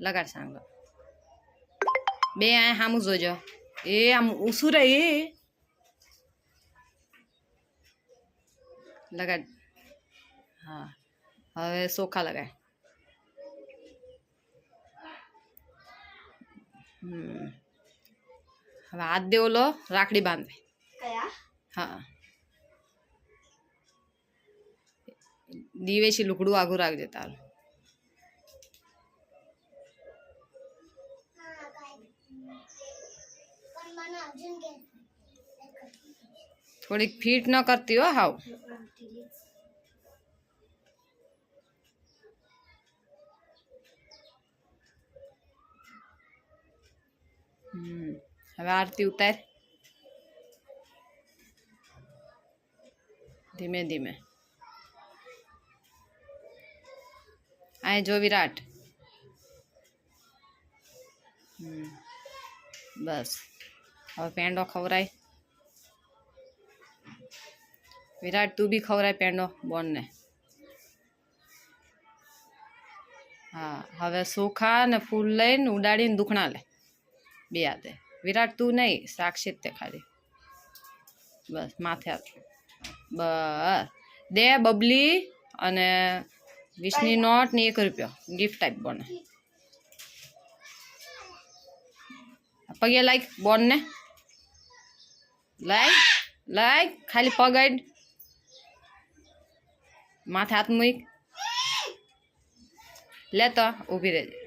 लगाड़ सांगलो बे आ हामू जोजो ए आम उसुरे ए लगाड़ हाँ हवे सोखा लगाय हवे हाथ दे ओलो राखड़ी बांधे हाँ दिवेशी लुकड़ू आगू राख दे तारू थोड़ी फीट न करती हो हाउ हवे आरती उतार धीमे धीमे आए जो विराट बस હવે પેંડો ખવરાય વિરાટ તું બી ખવરાય પેંડો બોન ને હા હવે સોખા ને ફૂલ લઈને ઉડાડીને દુખણા લે બે હાથે વિરાટ તું નહીં સાક્ષી તે ખાલી બસ માથે હાથ બસ દે બબલી અને 20ની નોટ ને 1 રૂપિયો ગિફ્ટ ટાઈપ બને पगे लाइक बोन ने लाइक लाइक खाली पगाड माथे हाथ मुक ले तो उभी रहे